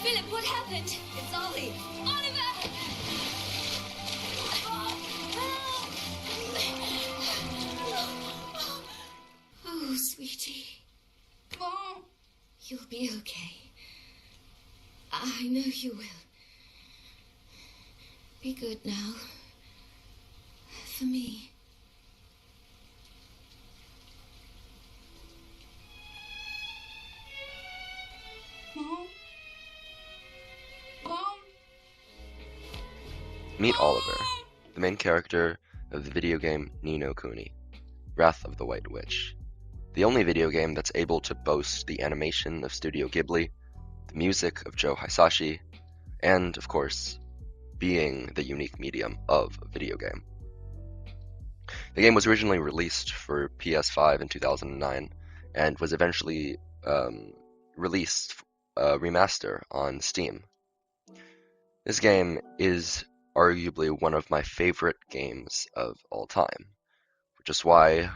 Philip, what happened? It's Ollie. Oliver! Oh, sweetie. Mom. You'll be okay. I know you will. Be good now. For me. Mom? Mom? Meet Oliver, the main character of the video game Ni No Kuni, Wrath of the White Witch, the only video game that's able to boast the animation of Studio Ghibli, the music of Joe Hisashi, and, of course, being the unique medium of a video game. The game was originally released for PS5 in 2009 and was eventually released remaster on Steam. This game is arguably one of my favorite games of all time, which is why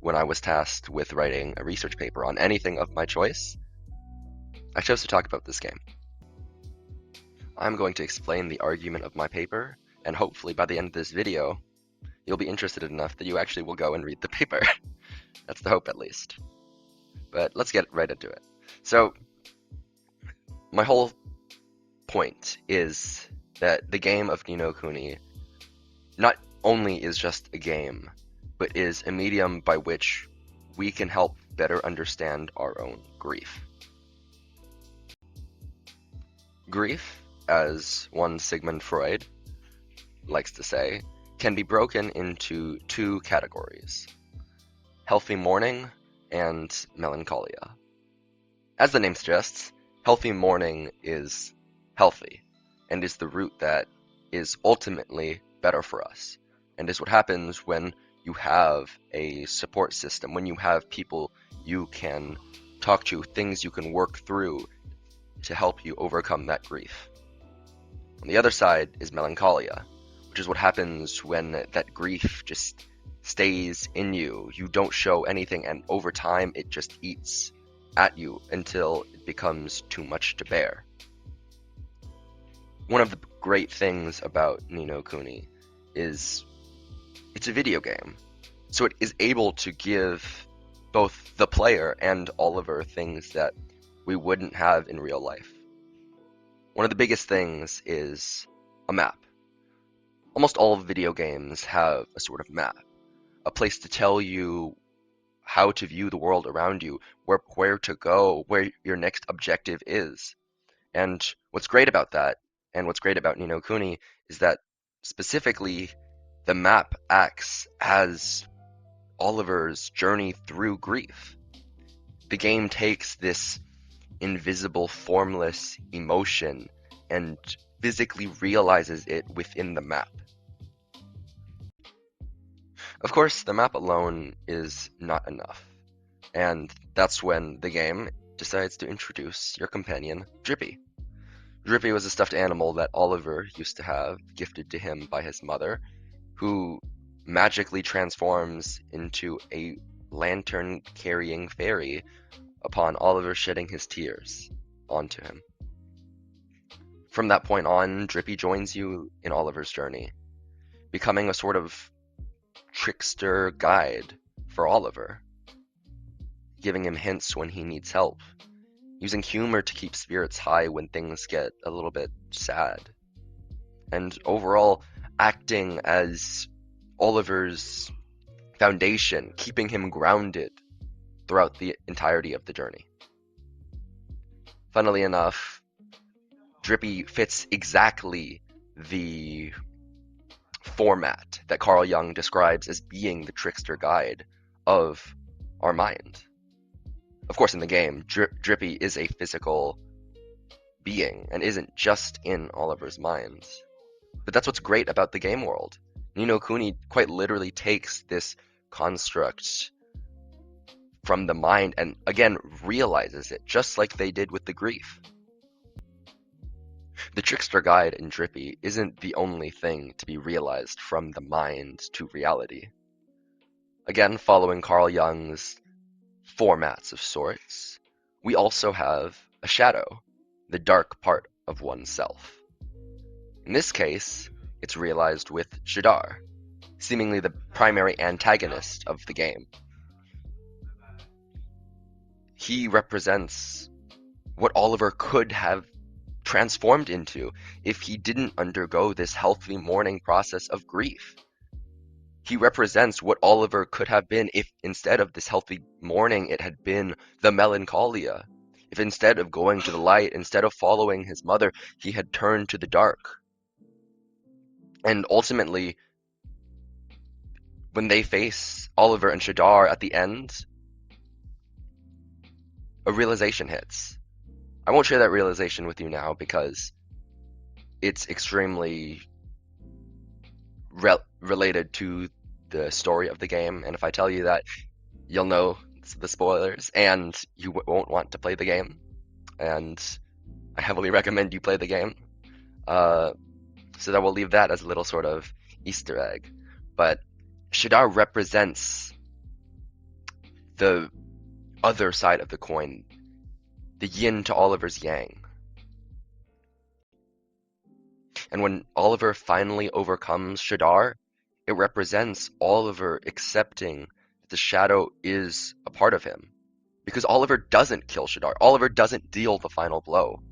when I was tasked with writing a research paper on anything of my choice, I chose to talk about this game. I'm going to explain the argument of my paper, and hopefully by the end of this video, you'll be interested enough that you actually will go and read the paper. That's the hope, at least. But let's get right into it. So, my whole point is that the game of Ni No Kuni not only is just a game, but is a medium by which we can help better understand our own grief. Grief, as one Sigmund Freud likes to say, can be broken into two categories: healthy mourning and melancholia. As the name suggests, healthy mourning is healthy and is the route that is ultimately better for us, and is what happens when you have a support system, when you have people you can talk to, things you can work through to help you overcome that grief. On the other side is melancholia, which is what happens when that grief just stays in you. You don't show anything, and over time it just eats at you until it becomes too much to bear. One of the great things about Ni No Kuni is it's a video game, so it is able to give both the player and Oliver things that we wouldn't have in real life. One of the biggest things is a map. Almost all video games have a sort of map, a place to tell you how to view the world around you, where to go, where your next objective is. And what's great about that, and what's great about Ni No Kuni, is that specifically the map acts as Oliver's journey through grief. The game takes this invisible, formless emotion and physically realizes it within the map. Of course, the map alone is not enough, and that's when the game decides to introduce your companion, Drippy. Drippy was a stuffed animal that Oliver used to have, gifted to him by his mother, who magically transforms into a lantern-carrying fairy upon Oliver shedding his tears onto him. From that point on, Drippy joins you in Oliver's journey, becoming a sort of trickster guide for Oliver, giving him hints when he needs help, using humor to keep spirits high when things get a little bit sad, and overall acting as Oliver's foundation, keeping him grounded throughout the entirety of the journey. Funnily enough, Drippy fits exactly the format that Carl Jung describes as being the trickster guide of our mind. Of course, in the game, Drippy is a physical being and isn't just in Oliver's mind. But that's what's great about the game world. Ni No Kuni quite literally takes this construct from the mind and, again, realizes it, just like they did with the grief. The trickster guide in Drippy isn't the only thing to be realized from the mind to reality. Again, following Carl Jung's formats of sorts, we also have a shadow, the dark part of oneself. In this case, it's realized with Shadar, seemingly the primary antagonist of the game. He represents what Oliver could have transformed into if he didn't undergo this healthy mourning process of grief. He represents what Oliver could have been if instead of this healthy mourning it had been the melancholia. If instead of going to the light, instead of following his mother, he had turned to the dark. And ultimately, when they face Oliver and Shadar at the end, a realization hits. I won't share that realization with you now because it's extremely related to the story of the game, and if I tell you that, you'll know the spoilers, and you won't want to play the game, and I heavily recommend you play the game. So that we'll leave that as a little sort of Easter egg. But Shadar represents the other side of the coin, the yin to Oliver's yang. And when Oliver finally overcomes Shadar, it represents Oliver accepting that the shadow is a part of him. Because Oliver doesn't kill Shadar. Oliver doesn't deal the final blow.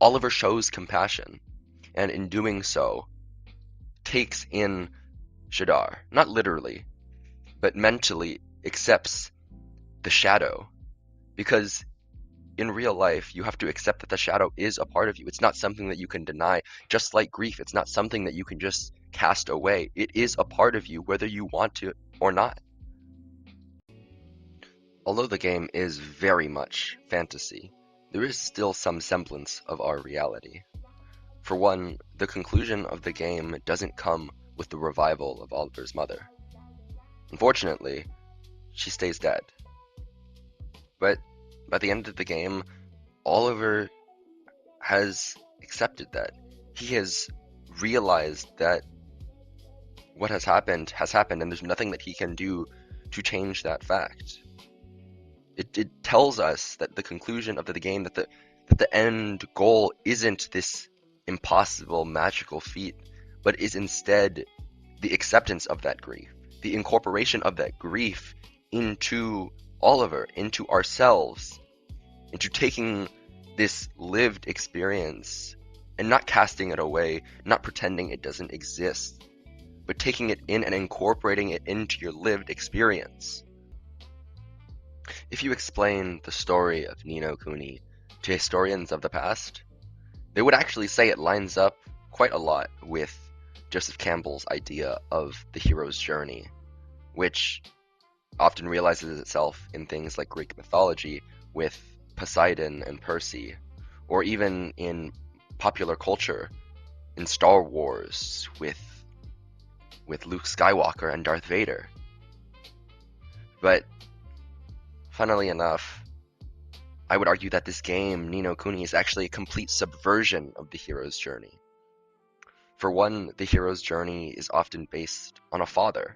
Oliver shows compassion, and in doing so, takes in Shadar. Not literally, but mentally accepts the shadow. Because in real life, you have to accept that the shadow is a part of you. It's not something that you can deny. Just like grief, it's not something that you can just cast away. It is a part of you, whether you want to or not. Although the game is very much fantasy, there is still some semblance of our reality. For one, the conclusion of the game doesn't come with the revival of Oliver's mother. Unfortunately, she stays dead. But by the end of the game, Oliver has accepted that. He has realized that what has happened, and there's nothing that he can do to change that fact. It tells us that the conclusion of the game, that the end goal isn't this impossible magical feat, but is instead the acceptance of that grief, the incorporation of that grief into Oliver, into ourselves, into taking this lived experience and not casting it away, not pretending it doesn't exist, but taking it in and incorporating it into your lived experience. If you explain the story of Ni No Kuni to historians of the past, they would actually say it lines up quite a lot with Joseph Campbell's idea of the hero's journey, which often realizes itself in things like Greek mythology with Poseidon and Perse, or even in popular culture in Star Wars with Luke Skywalker and Darth Vader. But funnily enough, I would argue that this game, Ni No Kuni, is actually a complete subversion of the hero's journey. For one, the hero's journey is often based on a father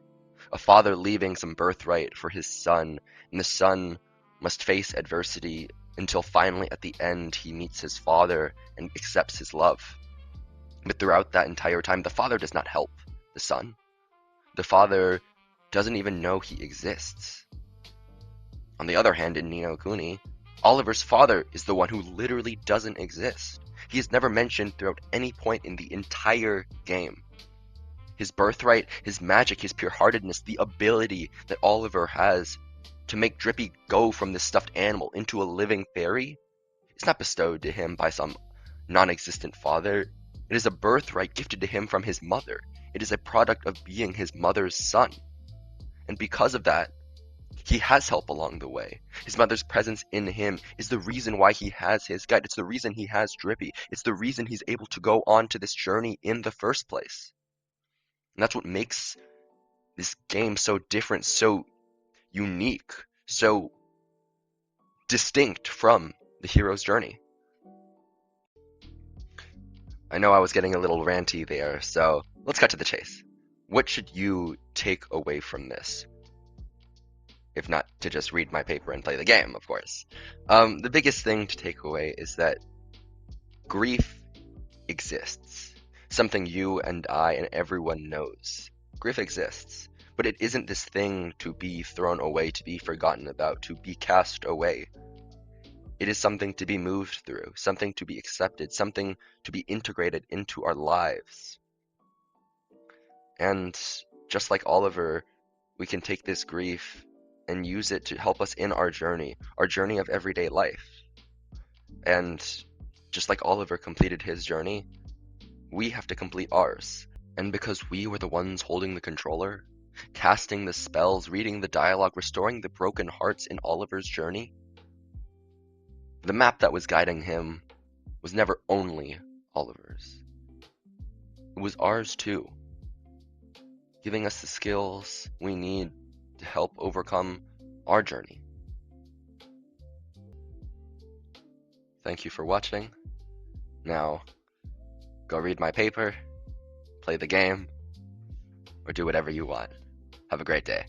leaving some birthright for his son, and the son must face adversity until finally at the end he meets his father and accepts his love. But throughout that entire time, the father does not help the son. The father doesn't even know he exists. On the other hand, in Ni No Kuni, Oliver's father is the one who literally doesn't exist. He is never mentioned throughout any point in the entire game. His birthright, his magic, his pure-heartedness, the ability that Oliver has to make Drippy go from this stuffed animal into a living fairy, is not bestowed to him by some non-existent father. It is a birthright gifted to him from his mother. It is a product of being his mother's son. And because of that, he has help along the way. His mother's presence in him is the reason why he has his guide. It's the reason he has Drippy. It's the reason he's able to go on to this journey in the first place. And that's what makes this game so different, so unique, so distinct from the hero's journey. I know I was getting a little ranty there, so let's cut to the chase. What should you take away from this? If not to just read my paper and play the game, of course. The biggest thing to take away is that Grief exists. Something you and I and everyone knows. Grief exists. But it isn't this thing to be thrown away, to be forgotten about, to be cast away. It is something to be moved through, something to be accepted, something to be integrated into our lives. And just like Oliver, we can take this grief and use it to help us in our journey of everyday life. And just like Oliver completed his journey, we have to complete ours. And because we were the ones holding the controller, casting the spells, reading the dialogue, restoring the broken hearts in Oliver's journey, the map that was guiding him was never only Oliver's. It was ours too, giving us the skills we need to help overcome our journey. Thank you for watching. Now, go read my paper, play the game, or do whatever you want. Have a great day.